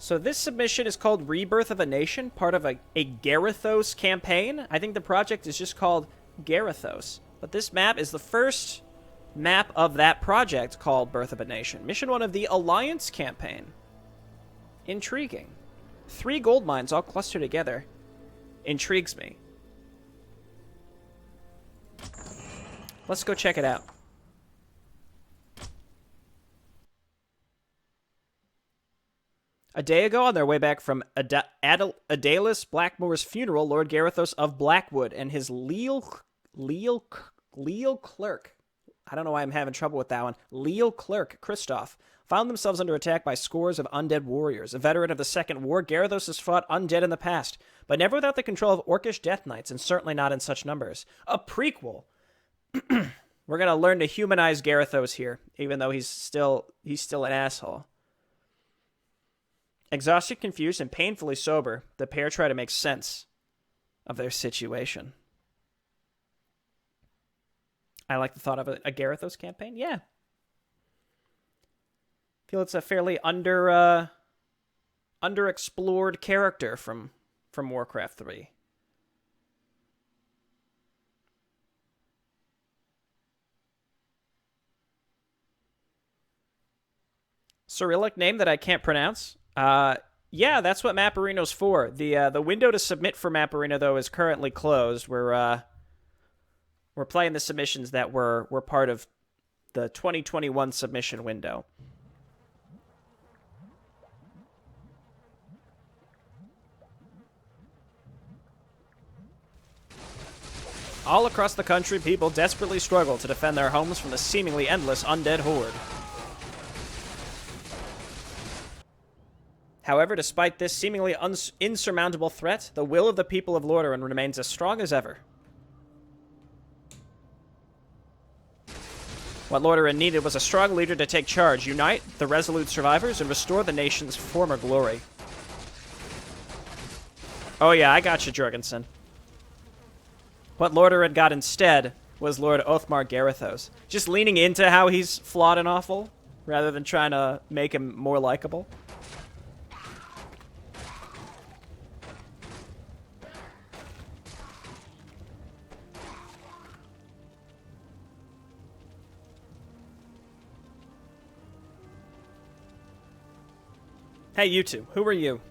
So this submission is called Rebirth of a Nation, part of a Garithos campaign. I think the project is just called Garithos. But this map is the first map of that project called Birth of a Nation. Mission 1 of the Alliance campaign. Intriguing. 3 gold mines all clustered together. Intrigues me. Let's go check it out. A day ago, on their way back from Adalus Blackmore's funeral, Lord Garithos of Blackwood and his leal clerk, I don't know why I'm having trouble with that one, leal clerk, Christoph, found themselves under attack by scores of undead warriors. A veteran of the Second War, Garithos has fought undead in the past, but never without the control of orcish death knights, and certainly not in such numbers. A prequel! We're going to learn to humanize Garithos here, even though he's still an asshole. Exhausted, confused, and painfully sober, the pair try to make sense of their situation. I like the thought of a Garithos campaign. Yeah. I feel it's a fairly underexplored character from Warcraft 3. Cyrillic name that I can't pronounce. Yeah, that's what Maporino's for. The window to submit for Maporino, though, is currently closed. We're playing the submissions that were part of the 2021 submission window. All across the country, people desperately struggle to defend their homes from the seemingly endless undead horde. However, despite this seemingly insurmountable threat, the will of the people of Lordaeron remains as strong as ever. What Lordaeron needed was a strong leader to take charge, unite the resolute survivors, and restore the nation's former glory. Oh yeah, I got you, Jorgonson. What Lordaeron got instead was Lord Othmar Garithos. Just leaning into how he's flawed and awful, rather than trying to make him more likable. Hey, you two. Who are you?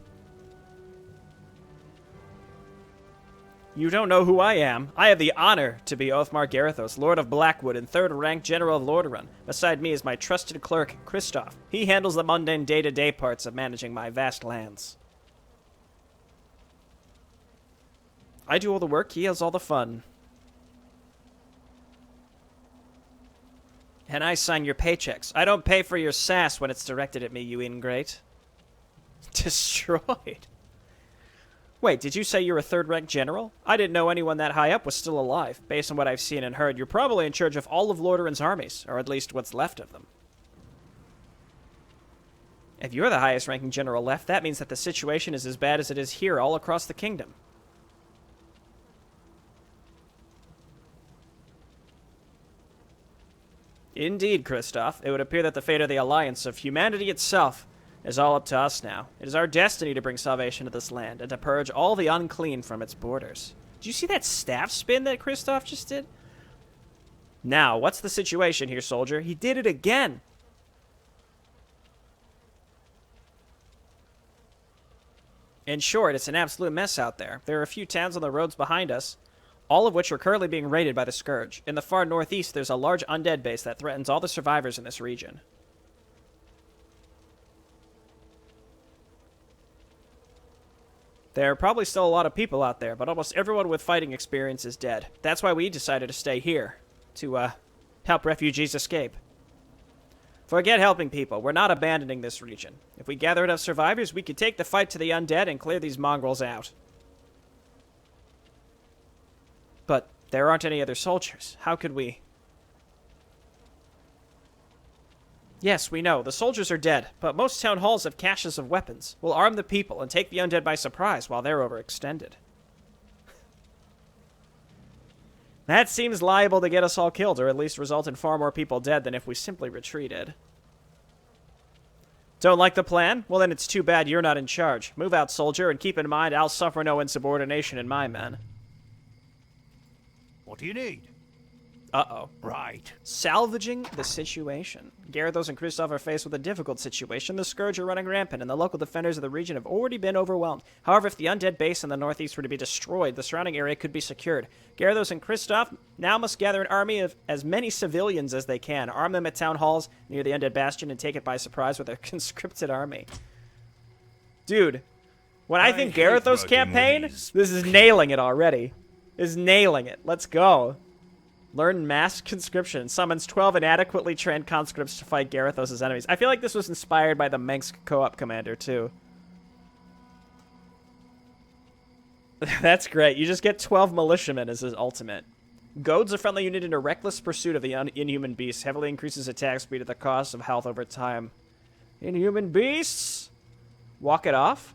You don't know who I am. I have the honor to be Othmar Garithos, Lord of Blackwood and third-rank General of Lordaeron. Beside me is my trusted clerk, Christoph. He handles the mundane day-to-day parts of managing my vast lands. I do all the work, he has all the fun. And I sign your paychecks. I don't pay for your sass when it's directed at me, you ingrate. Destroyed. Wait, did you say you're a third-rank general? I didn't know anyone that high up was still alive. Based on what I've seen and heard, you're probably in charge of all of Lordaeron's armies, or at least what's left of them. If you're the highest-ranking general left, that means that the situation is as bad as it is here all across the kingdom. Indeed, Christoph. It would appear that the fate of the Alliance, of humanity itself, is all up to us now. It is our destiny to bring salvation to this land, and to purge all the unclean from its borders. Did you see that staff spin that Christoph just did? Now, what's the situation here, soldier? He did it again! In short, it's an absolute mess out there. There are a few towns on the roads behind us, all of which are currently being raided by the Scourge. In the far northeast, there's a large undead base that threatens all the survivors in this region. There are probably still a lot of people out there, but almost everyone with fighting experience is dead. That's why we decided to stay here, to help refugees escape. Forget helping people. We're not abandoning this region. If we gather enough survivors, we could take the fight to the undead and clear these mongrels out. But there aren't any other soldiers. How could we? Yes, we know. The soldiers are dead, but most town halls have caches of weapons. We'll arm the people and take the undead by surprise while they're overextended. That seems liable to get us all killed, or at least result in far more people dead than if we simply retreated. Don't like the plan? Well, then it's too bad you're not in charge. Move out, soldier, and keep in mind I'll suffer no insubordination in my men. What do you need? Uh-oh. Right. Salvaging the situation. Garithos and Kristoff are faced with a difficult situation. The Scourge are running rampant, and the local defenders of the region have already been overwhelmed. However, if the undead base in the northeast were to be destroyed, the surrounding area could be secured. Garithos and Kristoff now must gather an army of as many civilians as they can, arm them at town halls near the undead bastion, and take it by surprise with their conscripted army. Dude, when I think Garithos campaign, this is nailing it already. Is nailing it. Let's go. Learn mass conscription. Summons 12 inadequately trained conscripts to fight Garithos' enemies. I feel like this was inspired by the Mengsk co-op commander, too. That's great. You just get 12 militiamen as his ultimate. Goads a friendly unit into reckless pursuit of the inhuman beasts. Heavily increases attack speed at the cost of health over time. Inhuman beasts! Walk it off?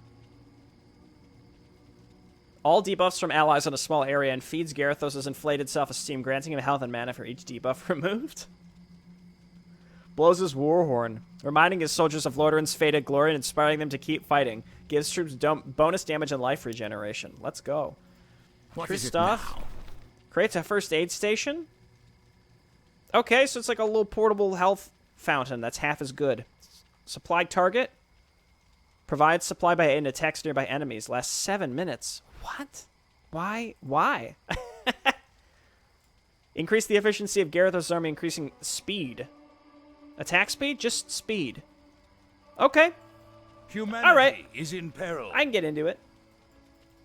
All debuffs from allies on a small area and feeds Garithos' inflated self-esteem, granting him health and mana for each debuff removed. Blows his warhorn, reminding his soldiers of Lordaeron's fated glory and inspiring them to keep fighting. Gives troops bonus damage and life regeneration. Let's go. Kristoff creates a first aid station. Okay, so it's like a little portable health fountain that's half as good. Supply target. Provides supply by and attacks nearby enemies. Lasts 7 minutes. What? Why? Increase the efficiency of Garithos' army, increasing speed. Attack speed? Just speed. Okay. Humanity all right. is in peril. I can get into it.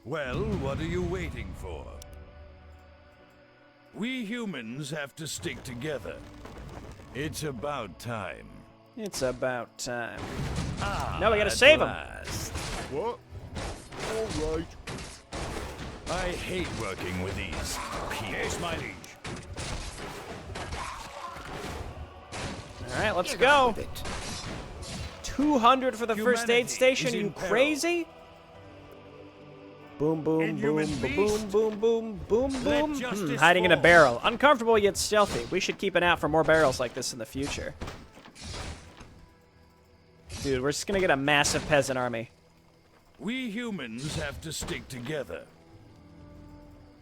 Well, what are you waiting for? We humans have to stick together. It's about time. It's about time. No, we gotta save him. What? All right. I hate working with these people. Yes, my liege. All right, let's go. 200 for the first aid station. Are you crazy? Boom, boom, boom, boom, boom, boom, boom, boom. Hiding in a barrel. Uncomfortable yet stealthy. We should keep an eye out for more barrels like this in the future. Dude, we're just gonna get a massive peasant army. We humans have to stick together.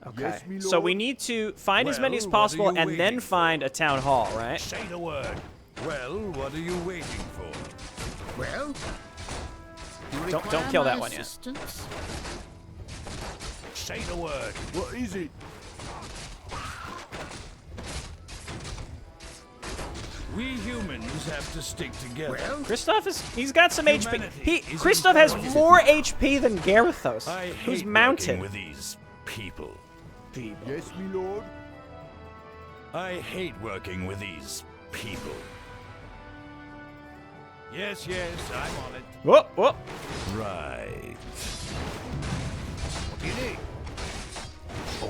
Okay, so we need to find as many as possible and then find a town hall, right? Say the word. Well, what are you waiting for? Well, don't kill that one yet. Say the word. What is it? We humans have to stick together. Well, Kristoff he's got some HP. Humanity is Kristoff has important. more HP than Garithos, I who's hate mounted. working with these people. yes, me lord. I hate working with these people. Yes, I'm on it. Whoop, whoop. Right. What do you need?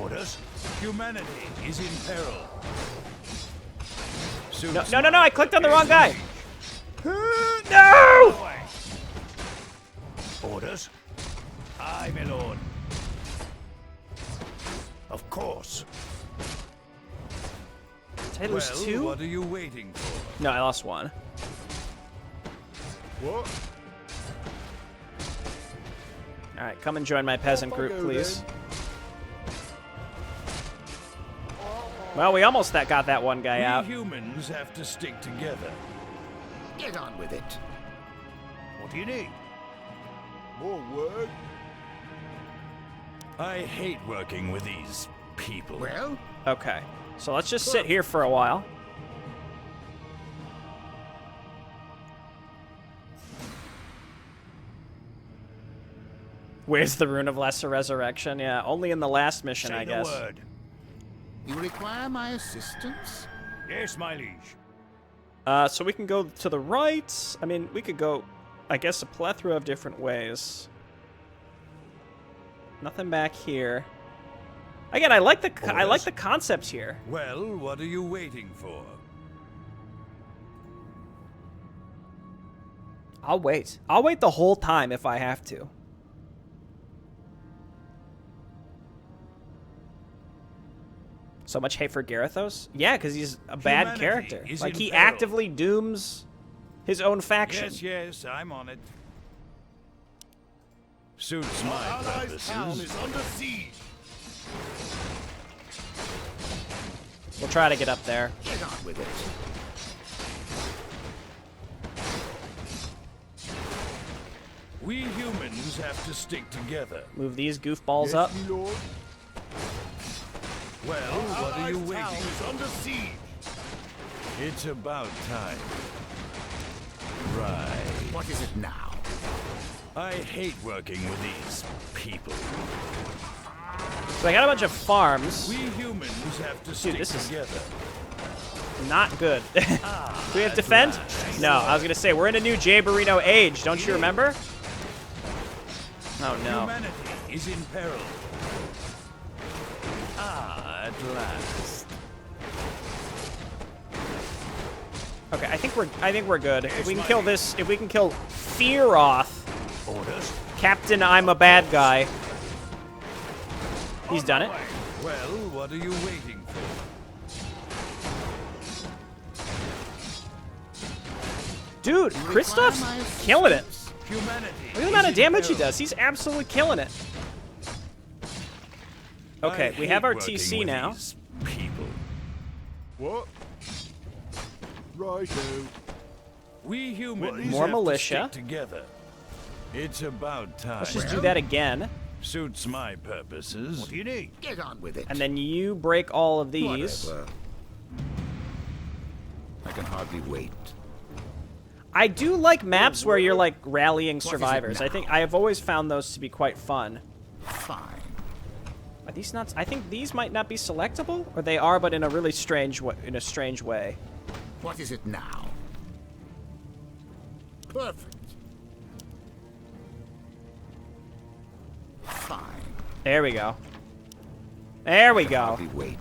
Orders? Humanity is in peril. No, I clicked on the wrong guy. No! Orders? Aye, my lord. Of course. Did I lose Well, two? what are you waiting for? No, I lost one. What? Alright, come and join my peasant group, please. Well, we almost got that one guy out. We humans have to stick together. Get on with it. What do you need? More work. I hate working with these people. Well, Okay, so let's just sit here for a while. Where's the Rune of Lesser Resurrection? Yeah, only in the last mission, I guess. Say the word. you require my assistance? Yes, my liege. So we can go to the right. I mean, we could go, I guess, a plethora of different ways. Nothing back here. Again, I like the concept here. Well, what are you waiting for? I'll wait. I'll wait the whole time if I have to. So much hate for Garithos? Yeah, because he's a bad Humanity character. is Like, in he peril. actively dooms his own faction. Yes, yes, I'm on it. Suits my Allies' town purposes. is under siege. We'll try to get up there. Get on with it. We humans have to stick together. Move these goofballs up. Yes, me lord. Well, what are you Allies' town waiting is for? under siege. It's about time. Right. What is it now? I hate working with these people. So I got a bunch of farms. We humans have to stick this is- together. Not good. Do we have defend? No, I was gonna say we're in a new Maporino age. Don't you remember? Oh no. Humanity is in peril. At last. Okay, I think we're good. If we can kill this, if we can kill Fearoth, Orders. Captain I'm a bad guy. He's done it. Well, what are you waiting for? Dude, Kristoff's killing it. Humanity. Look at the amount of damage he does. He's absolutely killing it. Okay, we have our TC now. People. What? Righto. We humans More have militia. to stick together. It's about time. Let's just do that again. Suits my purposes. What do you need? Get on with it. And then you break all of these. Whatever. I can hardly wait. I do like maps where you're like rallying is it survivors. I now? think I have always found those to be quite fun. Fine. Are these not? I think these might not be selectable, or they are, but in a really strange way. In a strange way. What is it now? Perfect. Fine. There we go. There we go. Hardly wait.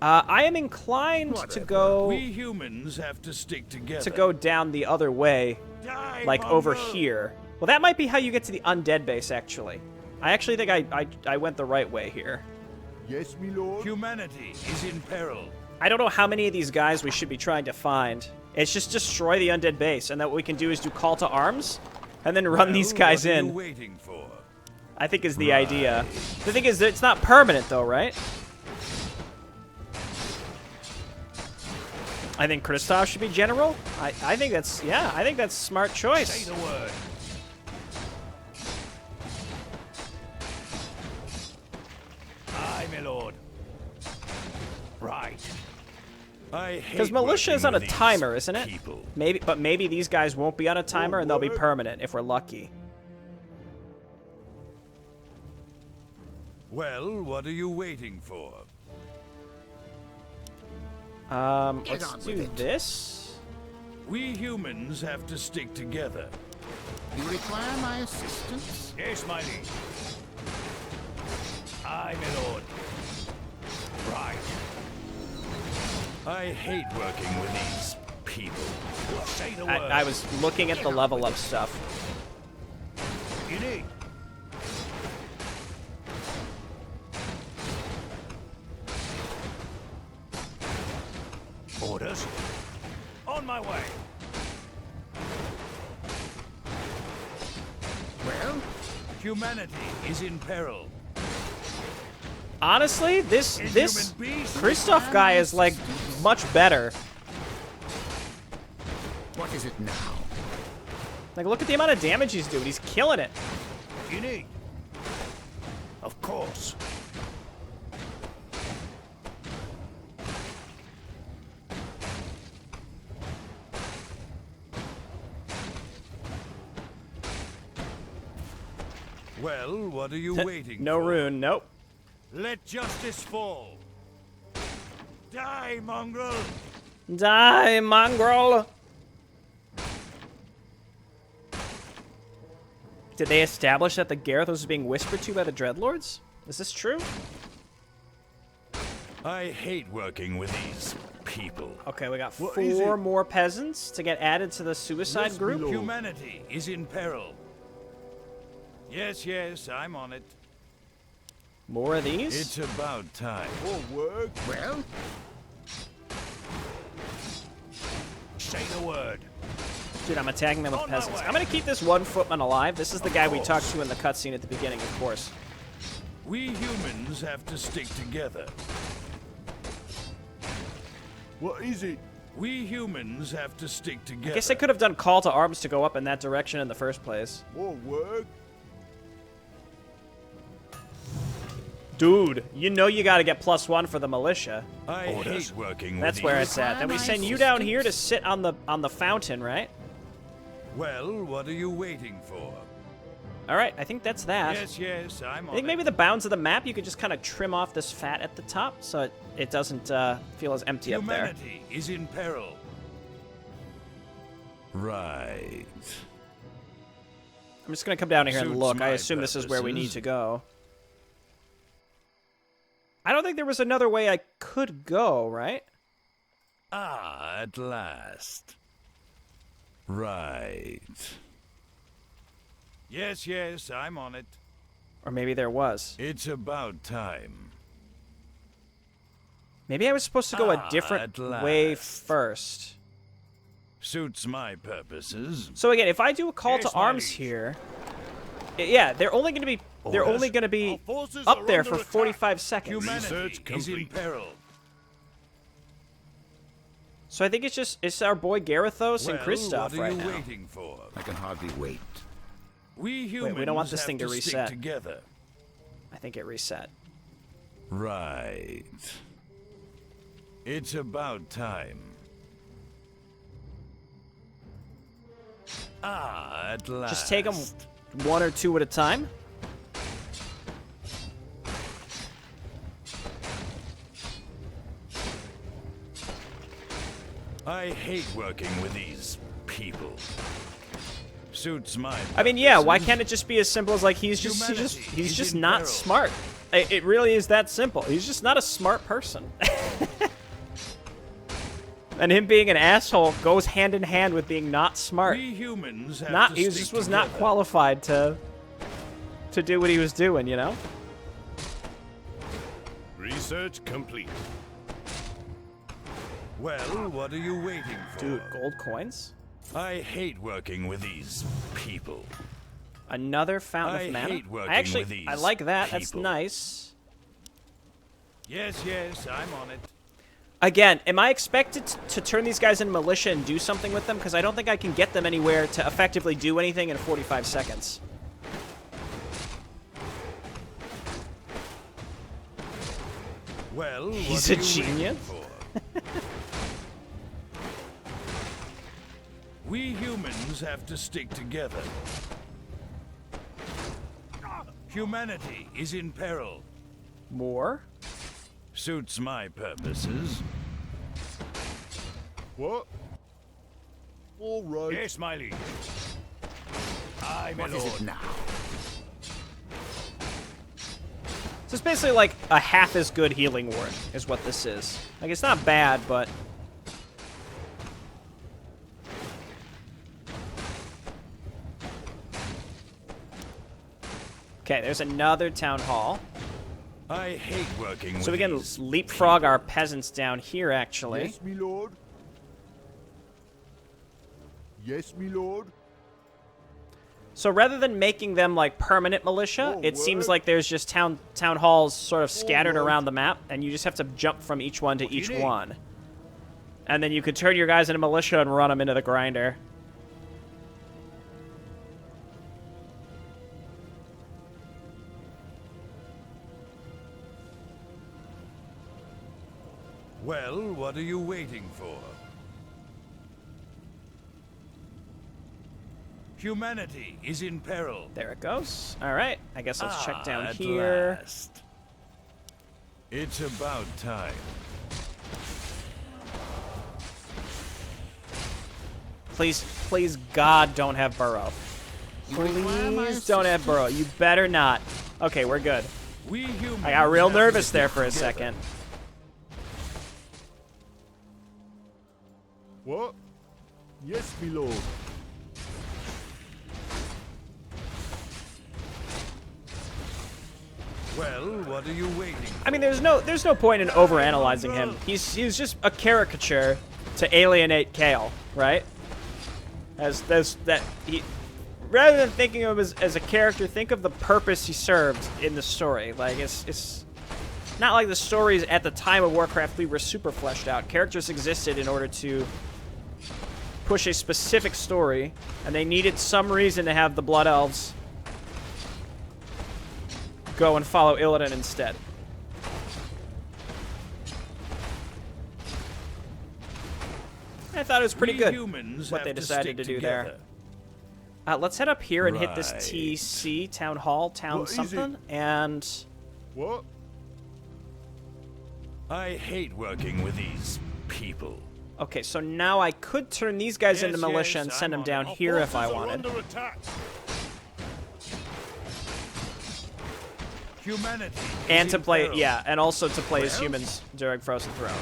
I am inclined to Whatever. go We humans have to stick together. down the other way, Die, like over mongrel. here. Well, that might be how you get to the undead base. Actually, I actually think I went the right way here. Yes, me lord. Humanity is in peril. I don't know how many of these guys we should be trying to find. It's just destroy the undead base, and then what we can do is do call to arms, and then run these Well, guys what are you in. waiting for? I think is the idea. The thing is, that it's not permanent though, right? I think Kristoff should be general. I think that's, yeah, I think that's a smart Say choice. the word. Aye, my lord. Right. I hate Because militia is on a working with timer, these isn't it? people. But maybe these guys won't be on a timer and they'll be permanent if we're lucky. Well, what are you waiting for? Get Let's on do with it. this. We humans have to stick together. You require my assistance? Yes, my liege. Aye, my lord. Right. I hate working with these people. Say the word. I was looking at the level up stuff. You need. Orders. On my way. Well, Humanity is in peril. Honestly, this Human beast. Kristoff guy is like much better. what is it now? Like, look at the amount of damage he's doing. He's killing it. You need. Of course. Well, what are you waiting No for? rune. Nope. Let justice fall. Die, mongrel! Die, mongrel! Did they establish that the Garithos was being whispered to by the Dreadlords? Is this true? I hate working with these people. Okay, we got What is 4 it? more peasants to get added to the suicide Yes, group. my lord. Humanity is in peril. Yes, yes, I'm on it. More of these? It's about time. More work? Well, say the word. Dude, I'm attacking them with peasants. I'm gonna keep this one footman alive. This is the guy we talked to in the cutscene at the beginning, of course. We humans have to stick together. What is it? We humans have to stick together. I guess I could have done call to arms to go up in that direction in the first place. More work? Dude, you know you gotta get +1 for the militia. I hate working with That's where these. it's at. Then we send you down here to sit on the fountain, right? Well, what are you waiting for? All right, I think that's that. Yes, I'm on I think maybe the bounds of the map, you could just kind of trim off this fat at the top so it doesn't feel as empty up there. Humanity is in peril. Right. I'm just going to come down here and Suits look. I my assume this is where we need purposes. to go. I don't think there was another way I could go, right? Ah, at last. Right. Yes, I'm on it. Or maybe there was. It's about time. Maybe I was supposed to go a different at way last. first. Suits my purposes. So again, if I do a call to Yes, my arms liege. here, yeah, they're only going to be Our forces up are there under for attack. 45 seconds. Humanity Research is in complete. peril. So I think it's our boy Garithos and Well, Kristoff what are right you now. waiting for? I can hardly wait. We humans we don't want this have thing to stick reset. together. I think it reset. Right. It's about time. Ah, at last. Just take them one or two at a time. I hate working with these people. Suits my I mean, yeah, why purposes. can't it just be as simple as like he's just Humanity is just in not peril. smart. It really is that simple. He's just not a smart person. And him being an asshole goes hand in hand with being not smart. We humans have Not to he stick just was not together. qualified to do what he was doing, you know? Research complete. Well, what are you waiting for? Dude, gold coins? I hate working with these people. Another fountain I of mana. hate working I actually with these I like that. That's people. nice. Yes, I'm on it. Again, am I expected to turn these guys into militia and do something with them? Because I don't think I can get them anywhere to effectively do anything in 45 seconds. Well, He's what a are you waiting genius. for? We humans have to stick together. Humanity is in peril. More? Suits my purposes. What? All right. Yes, my liege. Aye, my What is lord. it now? So it's basically like a half as good healing ward is what this is. Like, it's not bad, but... Okay, there's another town hall. I hate working So with we can these leapfrog people. our peasants down here, actually. Yes, me lord. Yes, me lord. So rather than making them like permanent militia, Oh, it seems word. like there's just town halls sort of scattered word. around the map, and you just have to jump from each one to do you each need? one. And then you could turn your guys into militia and run them into the grinder. Well, what are you waiting for? Humanity is in peril. There it goes. All right, I guess let's check down At here. last. It's about time. Please, God, don't have Burrow. You require my Please don't have Burrow. You better not. Okay, we're good. We humans I got real have to nervous stick there for a together. second. What? Yes, me lord. Well, what are you waiting for? I mean, there's no point in overanalyzing him. He's just a caricature to alienate Kale, right? Rather than thinking of him as a character, think of the purpose he served in the story. Like, it's not like the stories at the time of Warcraft 3 were super fleshed out. Characters existed in order to push a specific story, and they needed some reason to have the Blood Elves go and follow Illidan instead. I thought it was pretty good what they decided to do there. Let's head up here and hit this TC, Town Hall, Town something, and... What? I hate working with these people. Okay, so now I could turn these guys into militia and send them down here if I wanted. Humanity And to play, yeah, and also to play as humans during Frozen Throne.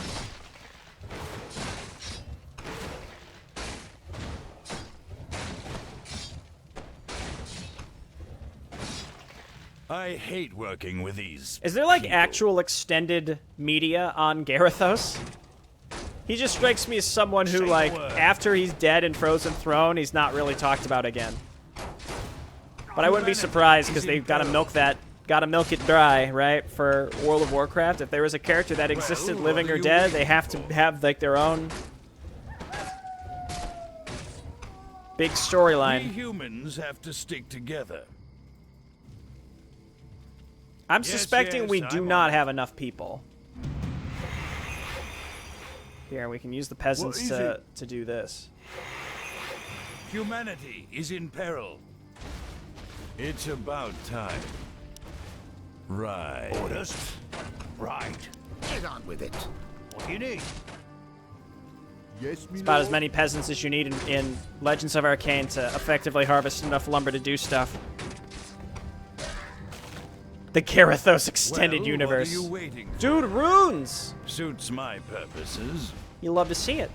I hate working with these. Is there like people. actual extended media on Garithos? He just strikes me as someone who, like, after he's dead in Frozen Throne, he's not really talked about again. But I wouldn't be surprised because they've got to milk it dry, right? For World of Warcraft, if there was a character that existed, living or dead, they have to have like their own big storyline. We humans have to stick together. I'm suspecting we do not have enough people. Here, we can use the peasants to do this. Humanity is in peril. It's about time. Right. Orders? Right. Get on with it. What do you need? Yes, me About as lord. many peasants as you need in Legends of Arcane to effectively harvest enough lumber to do stuff. The Garithos Extended Universe. What are you waiting for? Dude, runes! Suits my purposes. You love to see it.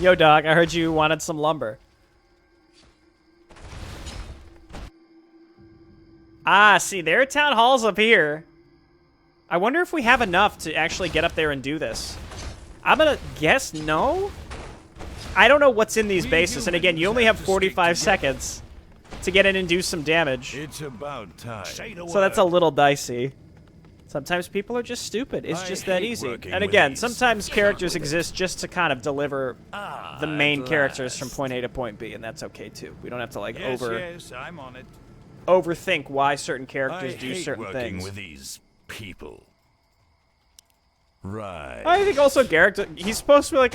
Yo, dog, I heard you wanted some lumber. Ah, see, there are town halls up here. I wonder if we have enough to actually get up there and do this. I'm gonna guess no? I don't know what's in these bases, and again, you only have 45 seconds to get in and do some damage. It's about time. So that's a little dicey. Sometimes people are just stupid. It's just that easy. And again, sometimes characters exist just to kind of deliver the main characters from point A to point B, and that's okay too. We don't have to like Yes, I'm on it. overthink why certain characters I do hate certain working things. with these people. Right. I think also Garrick, he's supposed to be like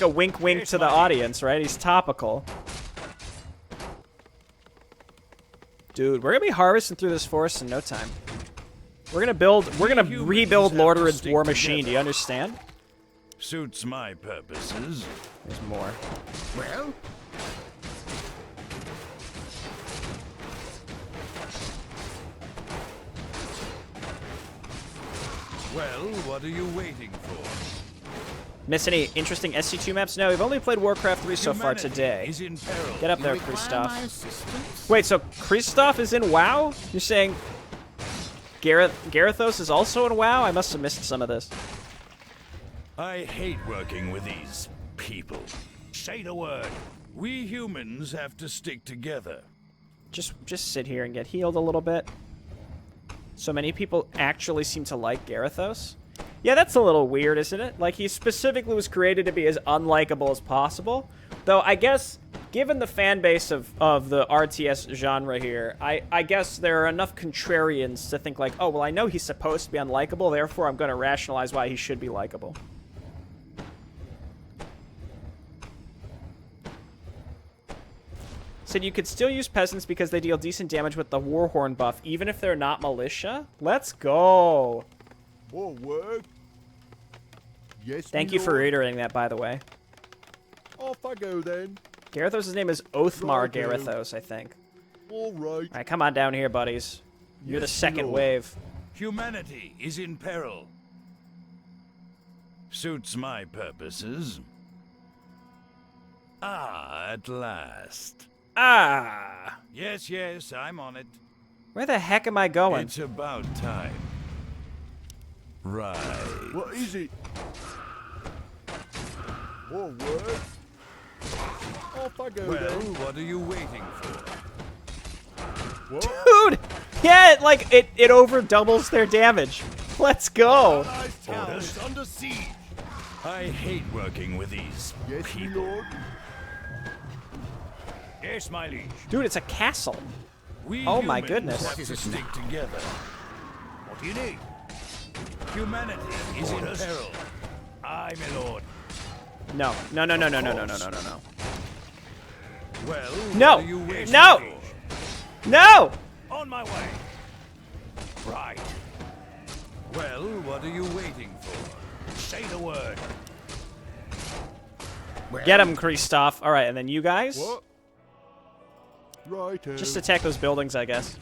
a wink wink to the audience, right? He's topical. Dude, we're gonna be harvesting through this forest in no time. We're gonna rebuild Lordarid's war machine, do you understand? Suits my purposes. There's more. Well, Well, what are you waiting for? Miss any interesting SC2 maps? No, we've only played Warcraft 3 so far Humanity today. is in peril. Get up you there, require Kristoff. my assistance? Wait, so Kristoff is in WoW? You're saying Garithos is also in WoW? I must have missed some of this. I hate working with these people. Say the word. We humans have to stick together. Just sit here and get healed a little bit. So many people actually seem to like Garithos. Yeah, that's a little weird, isn't it? Like, he specifically was created to be as unlikable as possible. Though, I guess, given the fan base of the RTS genre here, I guess there are enough contrarians to think like, oh, well, I know he's supposed to be unlikable, therefore I'm going to rationalize why he should be likable. Said you could still use peasants because they deal decent damage with the Warhorn buff, even if they're not militia? Let's go! More work? Yes, Thank you for reiterating that, by the way. Off I go then. Garithos' name is Oathmar Righto. Garithos, I think. All right. Alright, come on down here, buddies. You're the Yes, second Lord. wave. Humanity is in peril. Suits my purposes. Ah, at last. Ah! Yes, yes, I'm on it. Where the heck am I going? It's about time. Right. What is it? More work? Off I go Well, then. what are you waiting for? What? Dude! Yeah, it over doubles their damage. Let's go! Allies' town is under siege. I hate working with these Yes, my people. lord. Yes, my liege. Dude, it's a castle. We Oh my humans goodness. have to stick together. What do you need? Humanity is in peril. Aye, my lord. No. No, no, no, no, no, no, no, no, no, no. Well, No! what are you waiting No! for? No! On my way. Right. Well, what are you waiting for? Say the word. Well, Get him, Kristoff. Alright, and then you guys? What? Right. Just attack those buildings, I guess.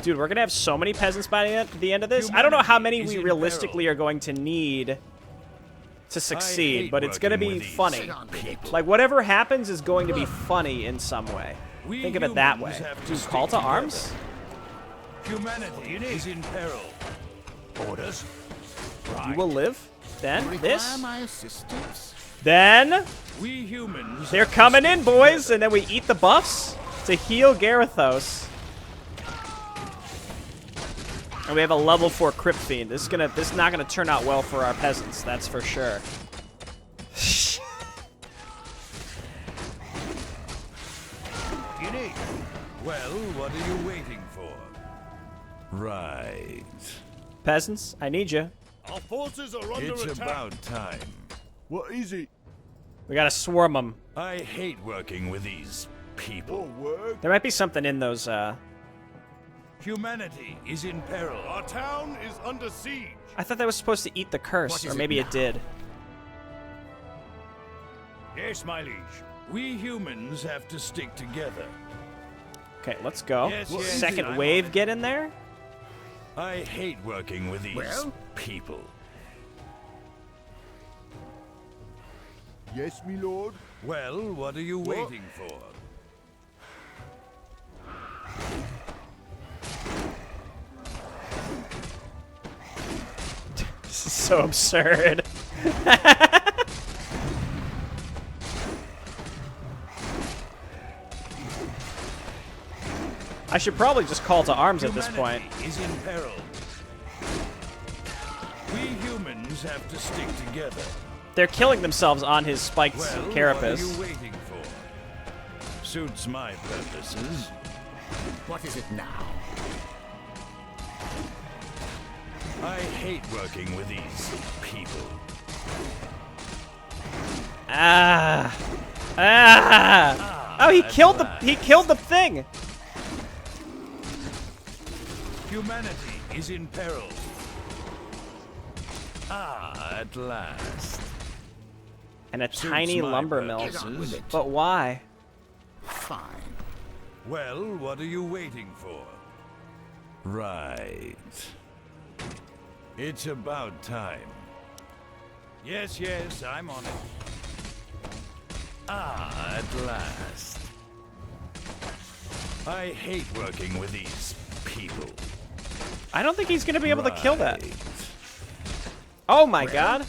Dude, we're gonna have so many peasants by the end of this. I don't know how many Humanity we is in realistically peril. are going to need to succeed, hate but it's gonna working be with these funny. sit on with it. Like, whatever happens is going to be funny in some way. We Think of it that way. humans have to Dude, stick call to together. arms? Humanity is in peril. Orders. Right. You will live? Then require this? my assistance? Then We humans. they're coming in, boys, and then we eat the buffs to heal Garithos. And we have a level 4 Crypt Fiend. This is not gonna turn out well for our peasants, that's for sure. You need. Well, what are you waiting for? Right. Peasants, I need you. Our forces are under It's attack. about time. What is it? We gotta swarm them. I hate working with these people. More work? There might be something in those, Humanity is in peril. Our town is under siege. I thought that was supposed to eat the curse, What or is it maybe now? it did. Yes, my liege. We humans have to stick together. Okay, let's go. Yes, yes, Second I'm wave on it. get in there? I hate working with these Well? people. Yes, me lord. Well, what are you waiting for? This is so absurd. I should probably just call to arms at this point. Humanity is in peril. We humans have to stick together. They're killing themselves on his spiked Well, what are carapace. you waiting for? Suits my purposes. What is it now? I hate working with these people. Ah. Ah. Oh, he killed the thing. Humanity is in peril. Ah, at last. And a Suits tiny my lumber mill. Get on with it. But why? Fine. Well, what are you waiting for? Right. It's about time. Yes, yes, I'm on it. Ah, at last. I hate working with these people. I don't think he's gonna be able to kill that. Right. Oh my god.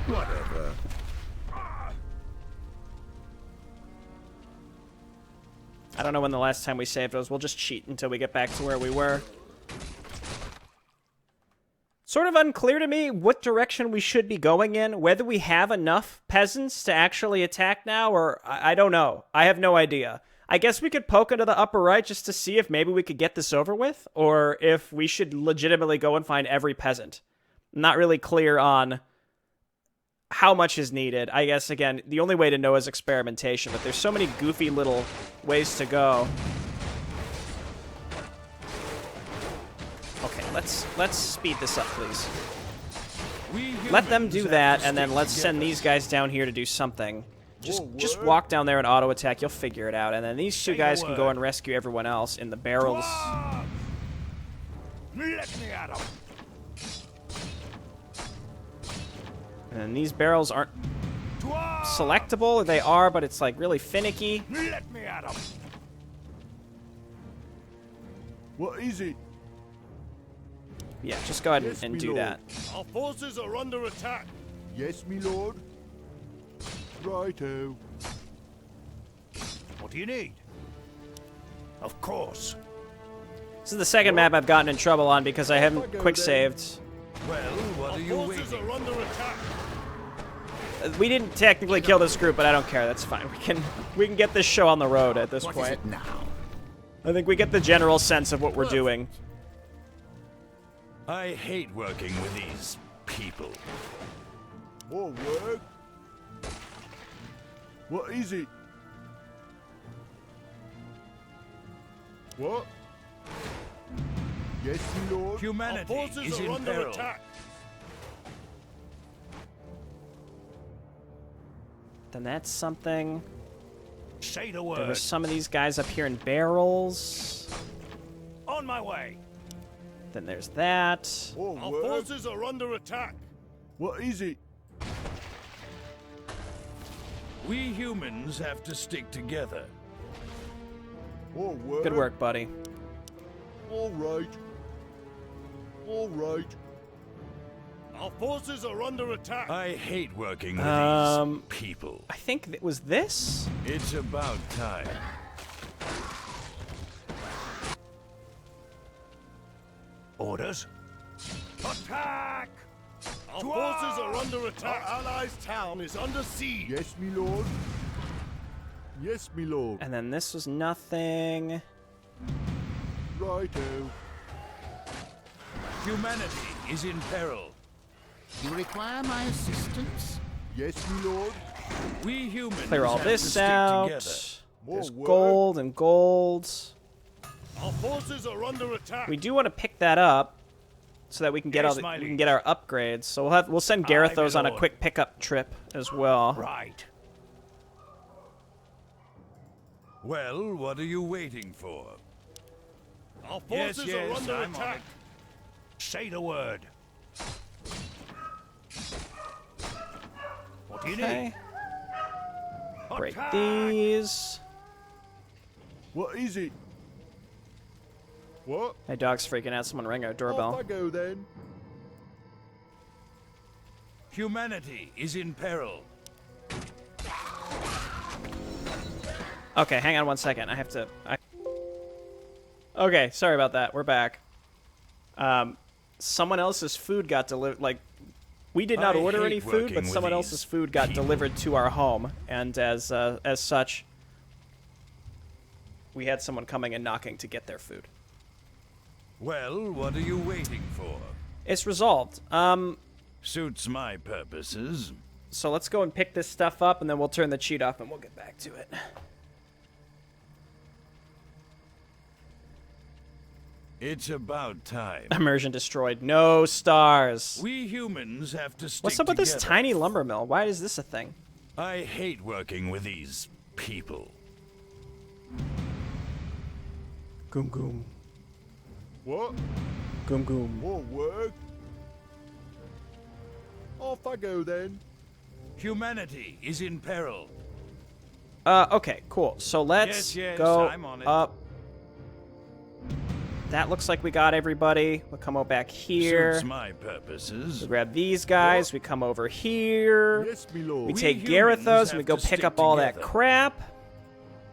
Whatever. I don't know when the last time we saved was. We'll just cheat until we get back to where we were. Sort of unclear to me what direction we should be going in, whether we have enough peasants to actually attack now, or I don't know. I have no idea. I guess we could poke into the upper right just to see if maybe we could get this over with, or if we should legitimately go and find every peasant. I'm not really clear on how much is needed. I guess, again, the only way to know is experimentation, but there's so many goofy little ways to go. Okay, let's speed this up, please. We Let them humans do have that, to and then stick let's send together. these guys down here to do something. Just walk down there and auto attack. You'll figure it out. And then these two guys can go and rescue everyone else in the barrels. Let me at 'em. And these barrels aren't selectable. They are, but it's like really finicky. Let me at 'em. What is it? Yeah, just go ahead Yes, and me do lord. that. Our forces are under attack. Yes, me lord. Righto. What do you need? Of course. This is the second map I've gotten in trouble on because I haven't go quick then. saved. Well, what Our are you forces waiting? are under attack. We didn't technically kill this group, but I don't care. That's fine. We can get this show on the road at this What is point. it now? I think we get the general sense of what we're doing. I hate working with these people. More work. What is it? What? Yes, me lord. Our Humanity forces is are in under peril. attack. Then that's something. Say the There word. were some of these guys up here in barrels. On my way. Then there's that. Our forces are under attack. What is it? We humans have to stick together. More work. Good work, buddy. All right. All right. Our forces are under attack. I hate working with Um, these people. I think it was this. It's about time. Orders? Attack! Our forces are under attack. Our allies' town is under siege. Yes, me lord. Yes, me lord. And then this was nothing. Righto. Humanity is in peril. You require my assistance? Yes, me lord. We humans Clear all have to this stick out. together. More There's work. gold and gold. Our forces are under attack. We do want to pick that up so that we can get Yes, all the, my we can liege. get our upgrades. So we'll send Aye, Garithos my on a lord. quick pickup trip as well. Right. Well, what are you waiting for? Our forces are under I'm on attack. it. Say the word. What do you Okay. need? Break Attack! these. What is it? What? My dog's freaking out. Someone rang our Off doorbell. I go then. Humanity is in peril. Okay, hang on one second. I have to... Okay, sorry about that. We're back. Someone else's food got delivered. Like, we did not I order hate any food, working but with someone these else's food got people. delivered to our home, and as such, we had someone coming and knocking to get their food. Well, what are you waiting for? It's resolved. Suits my purposes. So let's go and pick this stuff up, and then we'll turn the cheat off, and we'll get back to it. It's about time. Immersion destroyed. No stars. We humans have to stick What's up with this together. tiny lumber mill? Why is this a thing? I hate working with these people. Goom goom. What? Goom goom. More work. Off I go then. Humanity is in peril. Okay, cool. So let's Yes, go I'm on it. up. That looks like we got everybody. We'll come over back here. Suits my purposes. We grab these guys. We come over here. Yes, me lord. We We take humans Garithos and we have go to pick stick up all that together. crap.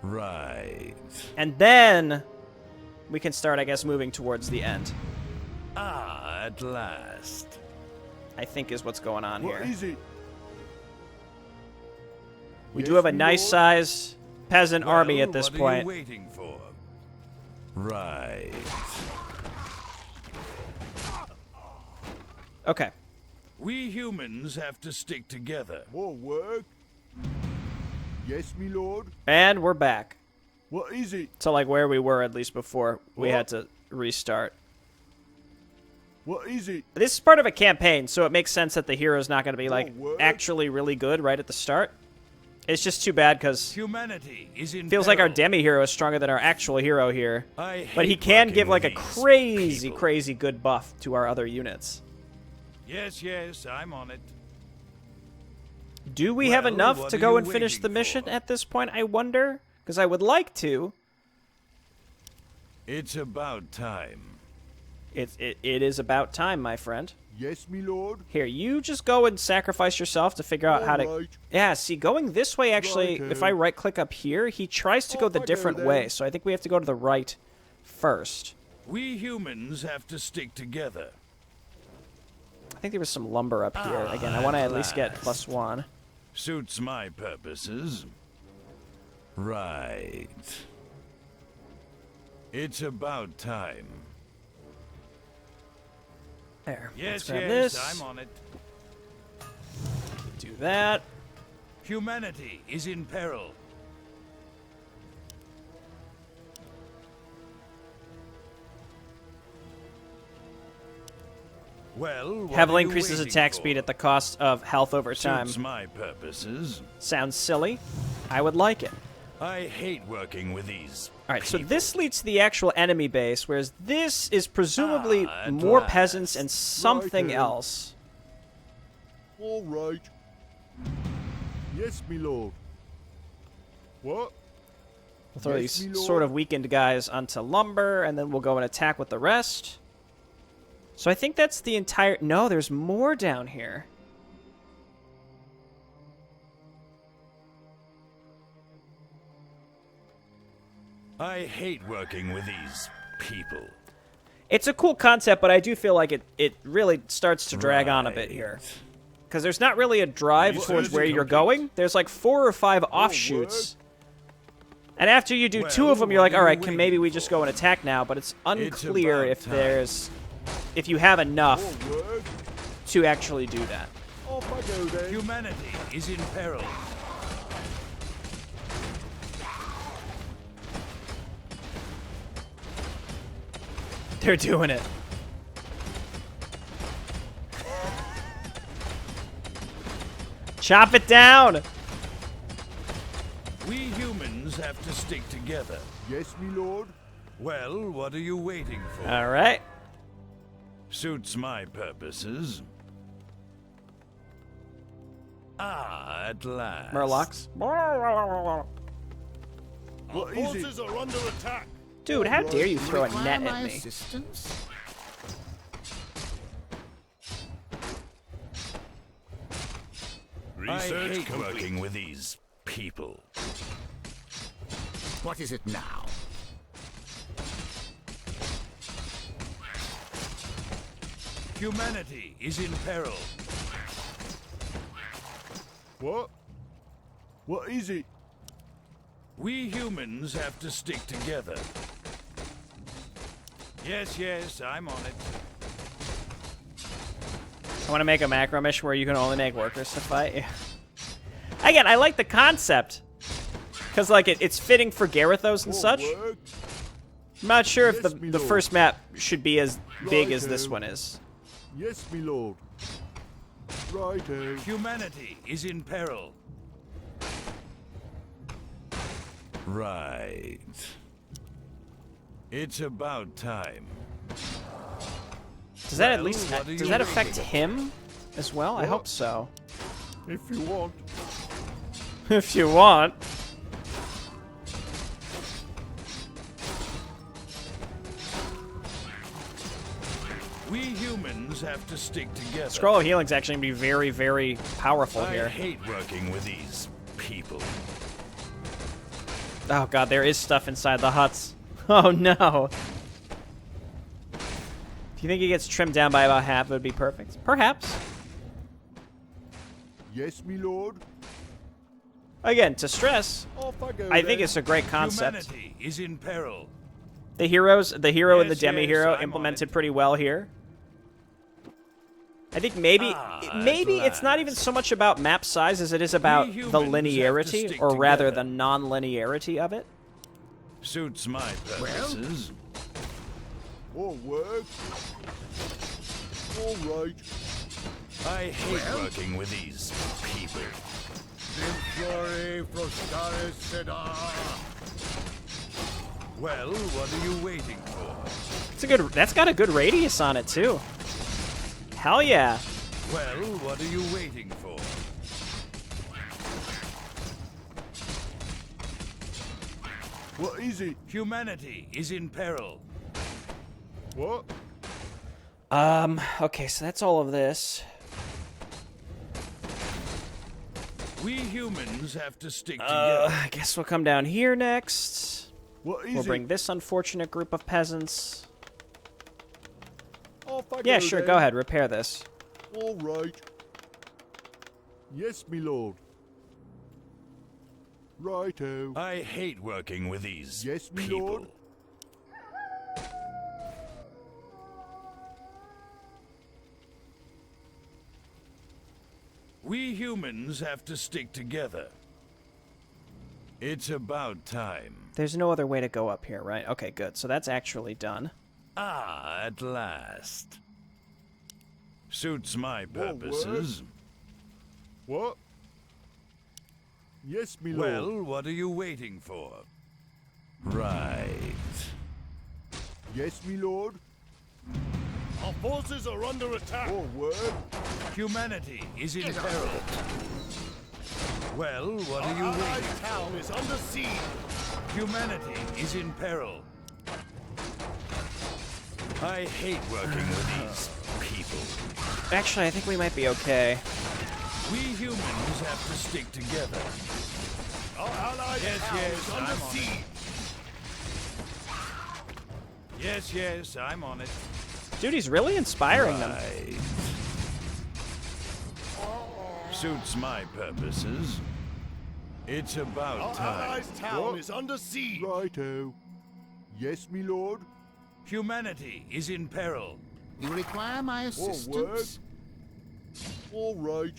Right. And then we can start, I guess, moving towards the end. Ah, at last. I think is what's going on What here. is it? We Yes, do have a me nice lord. sized peasant army Well, at this what point. Are you waiting for? Right. Okay. We humans have to stick together. More work. Yes, me lord. And we're back. What is it? So like where we were at least before we What? had to restart. What is it? This is part of a campaign, so it makes sense that the hero's not going to be like word. actually really good right at the start. It's just too bad because Humanity is in feels like our peril. demi-hero is stronger than our actual hero here. I But he hate can working give like a with these crazy, people. crazy good buff to our other units. Yes, yes, I'm on it. Do we have Well, enough what to are go you and finish waiting the mission for? at this point, I wonder? Because I would like to. It's about time. It is about time, my friend. Yes, me lord. Here, you just go and sacrifice yourself to figure out how to... Alright. Yeah, see, going this way, actually, Righto. if I right-click up here, he tries to go Off the I go different then. way, so I think we have to go to the right first. We humans have to stick together. I think there was some lumber up here. Again, I want to at least get +1. Suits my purposes. Right. It's about time. There, let's Yes, grab yes, this. I'm on it. Do that. Humanity is in peril. Well, what Heavily are you increases waiting attack for? speed at the cost of health over time. Suits my purposes. Sounds silly. I would like it. I hate working with these. Alright, so people. this leads to the actual enemy base, whereas this is presumably At more last. peasants and something Righto. else. All right. Yes, me lord. What? We'll throw Yes, these me lord. sort of weakened guys onto lumber, and then we'll go and attack with the rest. So I think that's the entire... No, there's more down here. I hate working with these people. It's a cool concept, but I do feel like it really starts to drag on a bit here. Because there's not really a drive What towards is where it, you're complete? going. There's like 4 or 5 offshoots. And after you do 2 of them, you're like, what are you alright, can maybe waiting we just for? go and attack now? But it's unclear about if time. there's... If you have enough Forward. to actually do that. Off I go then. Humanity is in peril. They're doing it. Chop it down! We humans have to stick together. Yes, me lord. Well, what are you waiting for? Alright. Suits my purposes. Ah, at last. Murlocs. What is it? Forces are under attack. Dude, how dare you throw a Require net my at me? assistance? I Research hate complete. working with these people. What is it now? Humanity is in peril. What? What is it? We humans have to stick together. Yes, yes, I'm on it. I want to make a macro mission where you can only make workers to fight. Again, I like the concept. Because, like, it's fitting for Garithos and such. Forward. I'm not sure if Yes, the me the lord. first map should be as big as this Righto. one is. Yes, me lord. Righto. Humanity is in peril. Right. It's about time. Does that at Well, least what are does you that waiting affect for? him as well? I What? hope so. If you want. If you want. We humans have to stick together. Scroll of Healing's actually going to be very, very powerful I here. hate working with these people. Oh god, there is stuff inside the huts. Oh no. If you think he gets trimmed down by about half, it would be perfect. Perhaps. Yes, me lord. Again, to stress, Off I go I think then. it's a great concept. Humanity is in peril. The hero and the Yes, demi-hero yes, I'm on implemented it. pretty well here. I think maybe at it's not even so much about map size as it is about the humans have to linearity, stick or rather the together. non-linearity of it. Suits my purposes. Forward. All right. I hate working with these people. Flori Frostaris Sedar. Well, what are you waiting for? It's a good. That's got a good radius on it too. Hell yeah. Well, what are you waiting for? What is it? Humanity is in peril. What? Okay, so that's all of this. We humans have to stick together. I guess we'll come down here next. What is We'll it? bring this unfortunate group of peasants. Off I Yeah, go sure, then. go ahead, repair this. All right. Yes, me lord. Righto. I hate working with these Yes, me people. lord. We humans have to stick together. It's about time. There's no other way to go up here, right? Okay, good. So that's actually done. Ah, at last. Suits my Whoa, what? purposes. What? Yes, me lord. Well, what are you waiting for? Right. Yes, me lord. Our forces are under attack. Oh, word. Humanity is in Get on peril. with Well, what are you Our allied waiting town is under siege. for? Humanity is in peril. I hate working with these people. Actually, I think we might be okay. We humans have to stick together. Our allied town is under I'm on it. siege. Yes, I'm on it. Dude, he's really inspiring them. Right. Suits my purposes. It's about Our time. allies' town What? is under siege. Righto. Yes, me lord. Humanity is in peril. You require my assistance? All right.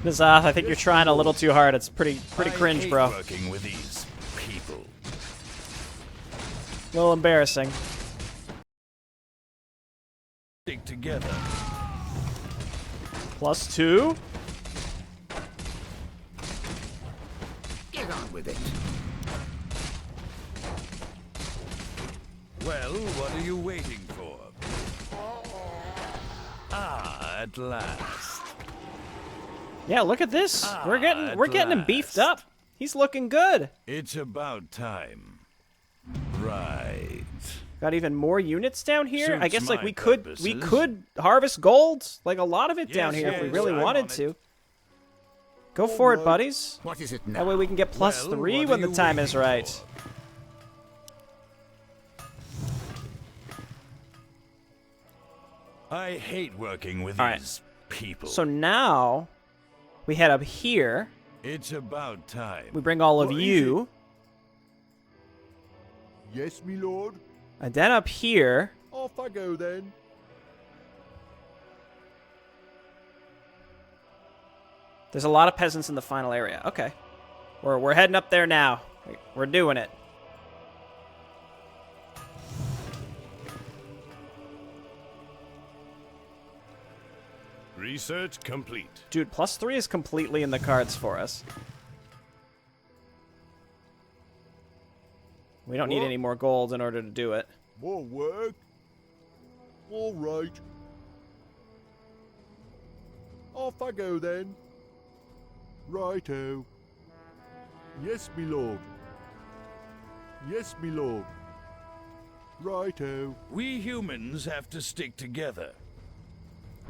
Nazath, I think you're trying a little too hard. It's pretty I cringe, hate bro. working with these people. A little embarrassing. Stick together. +2? Get on with it. Well, what are you waiting for? Ah, at last. Yeah, look at this. We're getting him beefed up. He's looking good. It's about time. Right. Got even more units down here. I Suits guess like my we purposes. could harvest gold, like a lot of it down Yes, here if we yes, really I'm wanted on it. to. Go for it, buddies. What is it now? That way we can get Well, +3 what when are the you time is waiting right. for? I hate working with All right. these people. So now we head up here. It's about time. We bring all of What is you, Yes, me lord. and then up here. Off I go then. There's a lot of peasants in the final area. Okay, we're heading up there now. We're doing it. Research complete. Dude, +3 is completely in the cards for us. We don't need What? any more gold in order to do it. More work. All right. Off I go then. Righto. Yes, me lord. Yes, me lord. Righto. We humans have to stick together.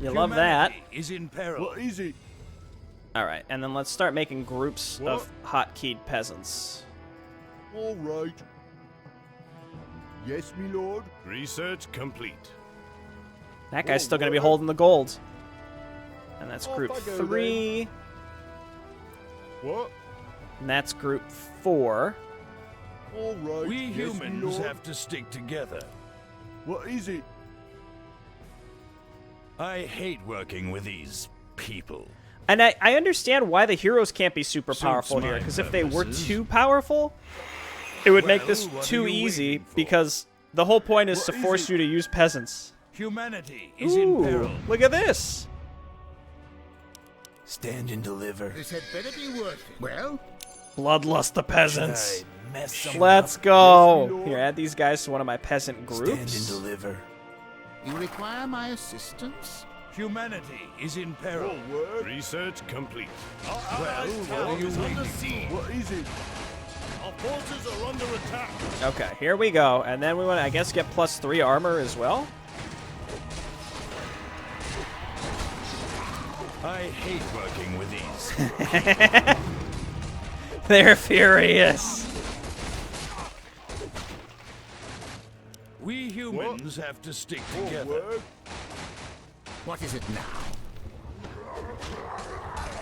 You love that. Humanity is in peril. What is it? All right, and then let's start making groups What? of hotkeyed peasants. All right. Yes, me lord. Research complete. That guy's Oh, still going to be what? holding the gold. And that's Off group I go 3, What? and that's group 4. All right. We yes, me humans lord. have to stick together. What is it? I hate working with these people. And I understand why the heroes can't be super Suits powerful here, my because if they were purposes. too powerful, it would make Well, this what are too you easy, waiting for? because the whole point is What to is force it? you to use peasants. Humanity is in Ooh, peril. look at this. Stand and deliver. This had better be worth it. Well, Bloodlust the peasants. Mess someone Let's up? go. Here, add these guys to one of my peasant Stand and groups. deliver. you require my assistance? Humanity is in peril. Forward. Research complete. Our Well, allies' what town are you is under waiting siege. What is it? Our forces are under attack. Okay, here we go. And then we want to, I guess, get +3 armor as well. I hate working with these. They're furious. We humans have to stick together. Forward. What is it now?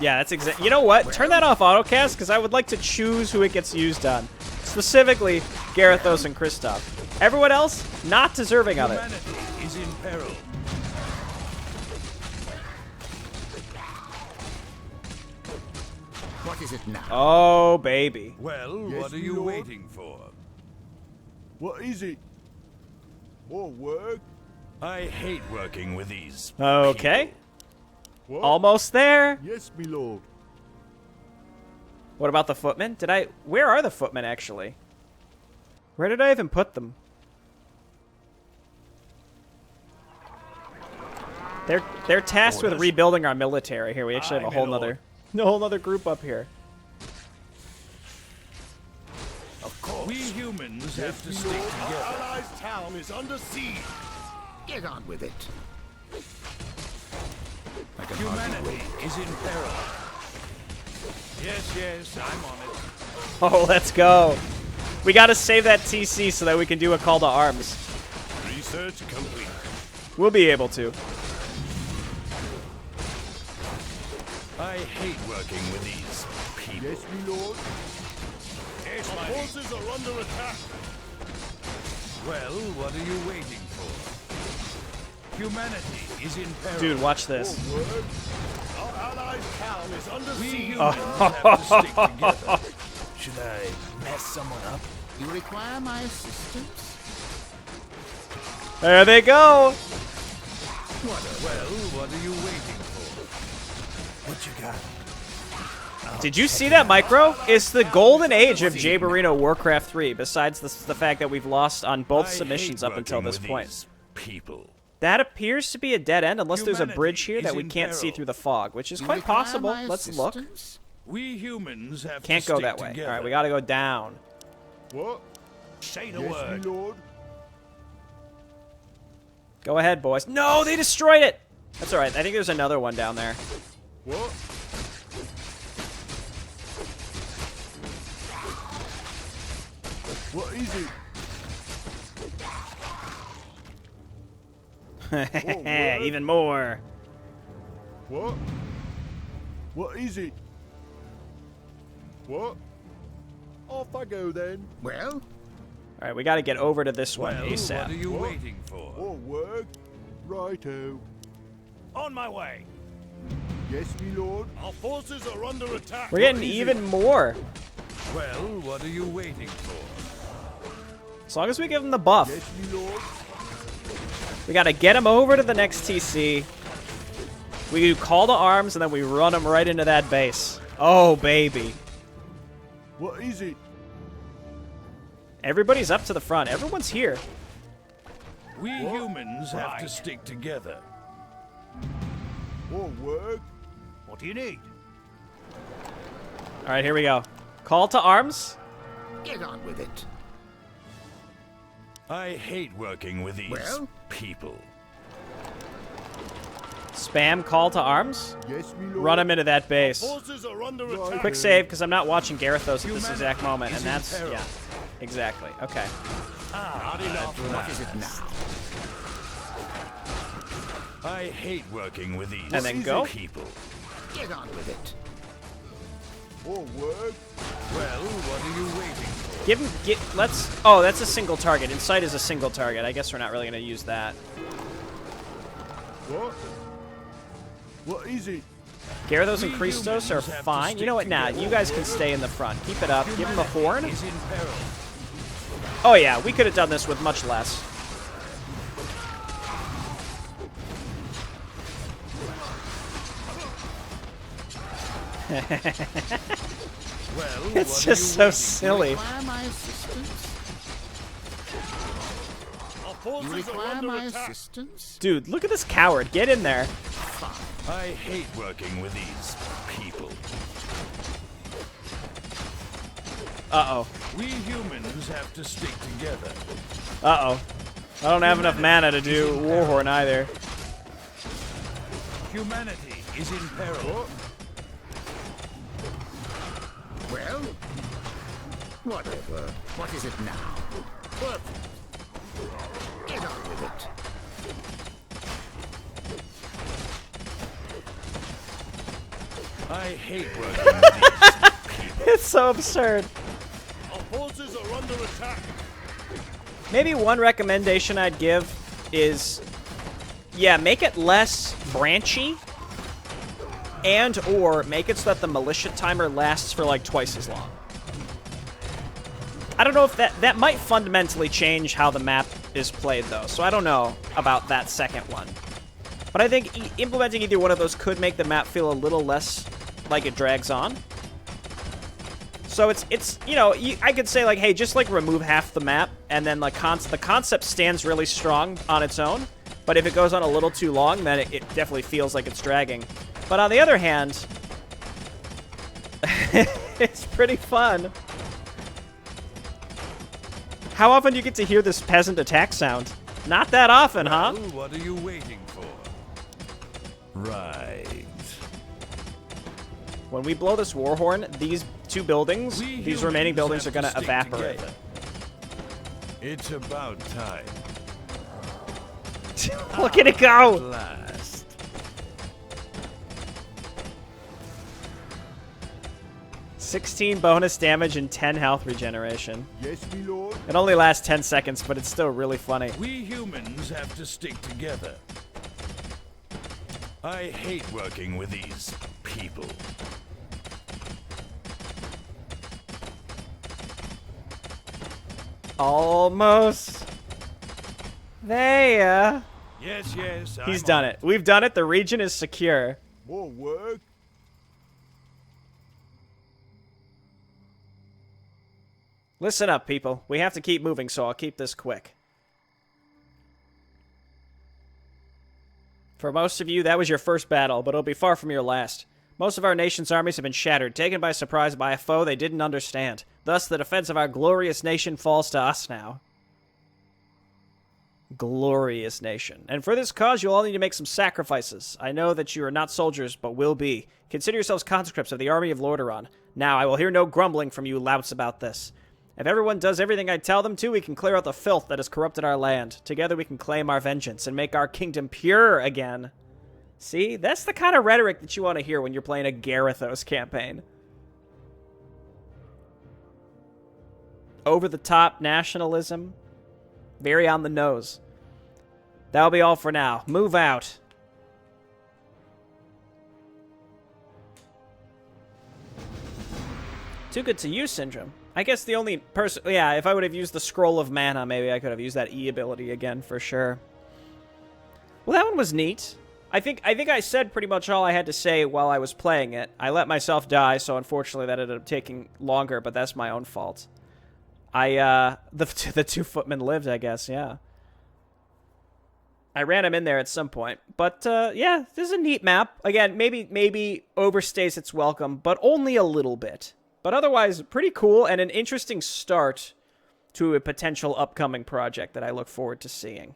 Yeah, that's exactly. You know what? Turn that off, autocast, because I would like to choose who it gets used on. Specifically, Garithos and Kristoff. Everyone else, not deserving of it. Humanity is in peril. What is it now? Oh, baby. Well, Yes, what are you Lord. waiting for? What is it? Forward. I hate working with these. Okay. What? Almost there. Yes, me lord. What about the footmen? Where are the footmen, actually? Where did I even put them? They're tasked with Orders. rebuilding our military. Here, we actually have a Aye, whole my nother group up here. Of course. We humans have to stick Our together. allies' town is under siege. Get on with it. I can hardly Humanity wait. is in peril. Yes, I'm on it. Oh, let's go. We got to save that TC so that we can do a call to arms. Research complete. We'll be able to. I hate working with these people. Yes, me lord. Yes, Our my forces are under attack. Well, what are you waiting for? Humanity is in peril. Dude, watch this. Forward. Our allies' town is under We siege. humans have to stick together. Should I mess someone up? You require my assistance? There they go. Well, what are you waiting for? What you got? Did you see that, Micro? It's the golden age of Maporino Warcraft 3, besides the fact that we've lost on both I submissions hate up until working this with point. these people. That appears to be a dead end unless there's a Humanity bridge here that is we in can't see peril. through the fog, which is You quite require possible. my Let's look. assistance? We humans have Can't to go stick that way. together. All right, we got to go down. What? Say the Yes, word. me lord. Go ahead, boys. No, they destroyed it. That's all right. I think there's another one down there. What? What is it? Even more. What? What is it? What? Off I go then. Well, All right, we got to get over to this one Well, what are ASAP. you What? waiting for? Forward. Righto. On my way. Yes, me lord. Our forces are under attack. We're getting What is even more. Well, what are you waiting for? As long as we give them the buff. Yes, me lord. We got to get him over to the next TC. We do call to arms, and then we run him right into that base. Oh, baby. What is it? Everybody's up to the front. Everyone's here. We humans have to stick together. Forward. What do you need? All right, here we go. Call to arms. get on with it. I hate working with these Well? people. Spam call to arms. Yes, me lord. Run him into that base. Forces are under attack. Quick save, because I'm not watching Garithos at this exact Humanity moment, is and in that's, peril. yeah, exactly. Okay. What is it now? I hate working with these And then go. people. Get on with it. Forward. Well, what are you waiting for? Give him, let's, oh, that's a single target. Insight is a single target. I guess we're not really going to use that. What? What is it? Garithos and We Christos are humans have to fine. You know what? stick Nah, together. you guys can stay in the front. Keep it up. Give him a horn. Is in peril. Oh, yeah, we could have done this with much less. Well, It's just so silly. Require my assistance? Our You forces are require under my attack. assistance? Dude, look at this coward. Get in there. I hate working with these people. Uh-oh. We humans have to stick together. Uh-oh. I don't have enough mana to do Warhorn either. Humanity is in peril. Well, whatever. What is it now? Perfect. Get on with it. I hate working with these. It's so absurd. Our forces are under attack. Maybe one recommendation I'd give is, yeah, make it less branchy, and or make it so that the militia timer lasts for like twice as long. I don't know if that might fundamentally change how the map is played, though, so I don't know about that second one. But I think implementing either one of those could make the map feel a little less like it drags on. So it's you know, I could say, like, hey, just, like, remove half the map, and then, like, the concept stands really strong on its own, but if it goes on a little too long, then it definitely feels like it's dragging. But on the other hand, it's pretty fun. How often do you get to hear this peasant attack sound? Not that often, huh? Well, what are you waiting for? Right. When we blow this war horn, these two buildings, We these remaining humans buildings are have going to stick evaporate. together. It's about time. Look at it At go! last. $16 bonus damage and 10 health regeneration. Yes, me lord. It only lasts 10 seconds, but it's still really funny. We humans have to stick together. I hate working with these people. Almost there. Yes, yes. He's I'm done on it. We've done it. The region is secure. More work. Listen up, people. We have to keep moving, so I'll keep this quick. For most of you, that was your first battle, but it'll be far from your last. Most of our nation's armies have been shattered, taken by surprise by a foe they didn't understand. Thus, the defense of our glorious nation falls to us now. Glorious nation. And for this cause, you'll all need to make some sacrifices. I know that you are not soldiers, but will be. Consider yourselves conscripts of the army of Lordaeron. Now, I will hear no grumbling from you louts about this. If everyone does everything I tell them to, we can clear out the filth that has corrupted our land. Together we can claim our vengeance and make our kingdom pure again. See? That's the kind of rhetoric that you want to hear when you're playing a Garithos campaign. Over-the-top nationalism. Very on the nose. That'll be all for now. Move out. Too good to use syndrome. I guess the only person... Yeah, if I would have used the Scroll of Mana, maybe I could have used that E ability again for sure. Well, that one was neat. I think I said pretty much all I had to say while I was playing it. I let myself die, so unfortunately that ended up taking longer, but that's my own fault. The two footmen lived, I guess, yeah. I ran him in there at some point. But, yeah, this is a neat map. Again, maybe overstays its welcome, but only a little bit. But otherwise, pretty cool and an interesting start to a potential upcoming project that I look forward to seeing.